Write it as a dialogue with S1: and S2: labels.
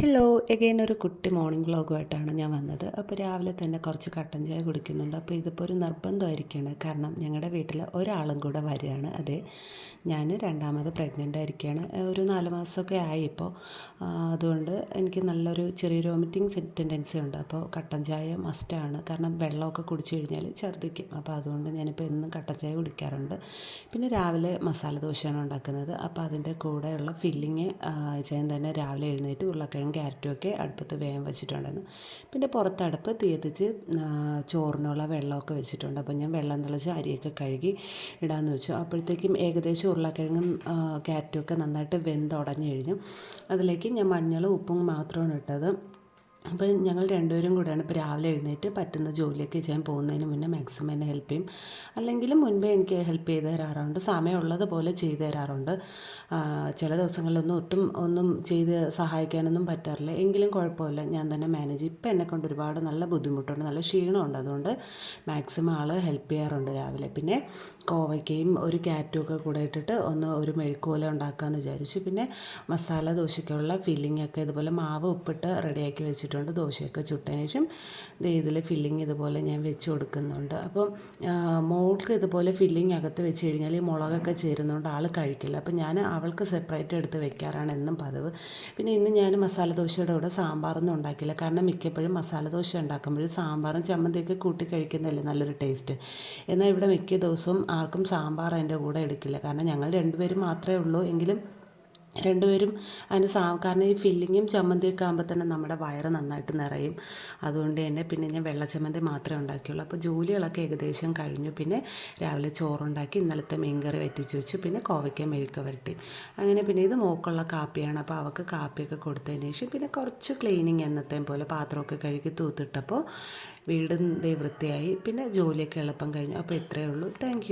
S1: Hello again ഒരു കുട്ടി morning വ്ളോഗുമായിട്ടാണ് ഞാൻ വന്നത്. അപ്പോൾ രാവിലെ തന്നെ കുറച്ച് കട്ടൻ ചായ കുടിക്കുന്നുണ്ട്. അപ്പോൾ ഇതിപ്പോൾ ഒരു നിർബന്ധമായിരിക്കുകയാണ്. കാരണം ഞങ്ങളുടെ വീട്ടിൽ ഒരാളും കൂടെ വരികയാണ്. അതെ, ഞാൻ രണ്ടാമത് പ്രഗ്നൻ്റ് ആയിരിക്കുകയാണ്. ഒരു 4 മാസമൊക്കെ ആയി ഇപ്പോൾ. അതുകൊണ്ട് എനിക്ക് നല്ലൊരു ചെറിയൊരു വോമിറ്റിംഗ് ടെൻഡൻസി ഉണ്ട്. അപ്പോൾ കട്ടൻ ചായ മസ്റ്റാണ്. കാരണം വെള്ളമൊക്കെ കുടിച്ചു കഴിഞ്ഞാൽ ഛർദ്ദിക്കും. അപ്പോൾ അതുകൊണ്ട് ഞാനിപ്പോൾ എന്നും കട്ടൻ ചായ കുടിക്കാറുണ്ട്. പിന്നെ രാവിലെ മസാല ദോശയാണ് ഉണ്ടാക്കുന്നത്. അപ്പോൾ അതിൻ്റെ കൂടെയുള്ള ഫില്ലിങ് ചെയ്യാൻ തന്നെ രാവിലെ എഴുന്നേറ്റ് ഉരുളക്കിഴങ്ങ് ക്യാരറ്റും ഒക്കെ അടുപ്പത്ത് വേഗം വെച്ചിട്ടുണ്ടായിരുന്നു. പിന്നെ പുറത്തടുപ്പ് തീ കത്തിച്ച് ചോറിനുള്ള വെള്ളമൊക്കെ വെച്ചിട്ടുണ്ട്. അപ്പോൾ ഞാൻ വെള്ളം തിളച്ച് അരിയൊക്കെ കഴുകി ഇടാമെന്ന് വെച്ചു. അപ്പോഴത്തേക്കും ഏകദേശം ഉരുളക്കിഴങ്ങും ക്യാരറ്റും ഒക്കെ നന്നായിട്ട് വെന്തുടഞ്ഞു കഴിഞ്ഞു. അതിലേക്ക് ഞാൻ മഞ്ഞളും ഉപ്പും മാത്രമാണ് ഇട്ടത്. അപ്പോൾ ഞങ്ങൾ രണ്ടുപേരും കൂടെയാണ് ഇപ്പോൾ രാവിലെ എഴുന്നേറ്റ് പറ്റുന്ന ജോലിയൊക്കെ ചെയ്യാൻ പോകുന്നതിന് മുന്നേ മാക്സിമം എന്നെ ഹെൽപ്പ് ചെയ്യും. അല്ലെങ്കിലും മുൻപേ എനിക്ക് ഹെൽപ്പ് ചെയ്ത് തരാറുണ്ട്. സമയമുള്ളത് പോലെ ചെയ്തു തരാറുണ്ട്. ചില ദിവസങ്ങളിലൊന്നും ഒന്നും ചെയ്ത് സഹായിക്കാനൊന്നും പറ്റാറില്ല. എങ്കിലും കുഴപ്പമില്ല, ഞാൻ തന്നെ മാനേജ് ചെയ്യും. ഇപ്പം എന്നെക്കൊണ്ട് ഒരുപാട് നല്ല ബുദ്ധിമുട്ടുണ്ട്, നല്ല ക്ഷീണമുണ്ട്. അതുകൊണ്ട് മാക്സിമം ആൾ ഹെൽപ്പ് ചെയ്യാറുണ്ട് രാവിലെ. പിന്നെ കോവയ്ക്കയും ഒരു ക്യാരറ്റും ഒക്കെ കൂടെ ഇട്ടിട്ട് ഒരു മെഴുക്ക് പോലെ ഉണ്ടാക്കാമെന്ന് വിചാരിച്ചു. പിന്നെ മസാല ദോശയ്ക്കുള്ള ഫില്ലിംഗ് ഒക്കെ ഇതുപോലെ മാവ് ഉപ്പിട്ട് റെഡിയാക്കി വെച്ചിട്ടുണ്ട്. ദോശയൊക്കെ ചുട്ടതിന് ശേഷം ഇതിൽ ഫില്ലിങ് ഇതുപോലെ ഞാൻ വെച്ച് കൊടുക്കുന്നുണ്ട്. അപ്പം മോൾക്ക് ഇതുപോലെ ഫില്ലിങ് അകത്ത് വെച്ച് കഴിഞ്ഞാൽ ഈ മുളകൊക്കെ ചേരുന്നതുകൊണ്ട് ആൾ കഴിക്കില്ല. അപ്പം ഞാൻ അവൾക്ക് സെപ്പറേറ്റ് എടുത്ത് വെക്കാറാണ് എന്നും പതിവ്. പിന്നെ ഇന്ന് ഞാൻ മസാല ദോശയുടെ കൂടെ സാമ്പാറൊന്നും ഉണ്ടാക്കില്ല. കാരണം മിക്കപ്പോഴും മസാല ദോശ ഉണ്ടാക്കുമ്പോഴും സാമ്പാറും ചമ്മന്തിയൊക്കെ കൂട്ടി കഴിക്കുന്നതല്ലേ നല്ലൊരു ടേസ്റ്റ്. എന്നാൽ ഇവിടെ മിക്ക ദിവസവും ആർക്കും സാമ്പാർ അതിൻ്റെ കൂടെ എടുക്കില്ല. കാരണം ഞങ്ങൾ രണ്ടുപേരും മാത്രമേ ഉള്ളൂ. എങ്കിലും രണ്ടുപേരും അതിന് കാരണം ഈ ഫില്ലിങ്ങും ചമ്മന്തിയൊക്കെ ആകുമ്പോൾ തന്നെ നമ്മുടെ വയറ് നന്നായിട്ട് നിറയും. അതുകൊണ്ട് തന്നെ പിന്നെ ഞാൻ വെള്ളച്ചമ്മന്തി മാത്രമേ ഉണ്ടാക്കിയുള്ളൂ. അപ്പോൾ ജോലികളൊക്കെ ഏകദേശം കഴിഞ്ഞു. പിന്നെ രാവിലെ ചോറുണ്ടാക്കി, ഇന്നലത്തെ മീൻകറി വറ്റിച്ച് വെച്ചു. പിന്നെ കോവയ്ക്ക മെഴുക്ക് വരട്ടി. അങ്ങനെ പിന്നെ ഇത് മോക്കുള്ള കാപ്പിയാണ്. അപ്പോൾ അവൾക്ക് കാപ്പിയൊക്കെ കൊടുത്തതിന് ശേഷം പിന്നെ കുറച്ച് ക്ലീനിങ് എന്നത്തെയും പോലെ പാത്രമൊക്കെ കഴുകി തൂത്തിട്ടപ്പോൾ വീടും വൃത്തിയായി. പിന്നെ ജോലിയൊക്കെ എളുപ്പം കഴിഞ്ഞു. അപ്പോൾ ഇത്രയേ ഉള്ളൂ. താങ്ക്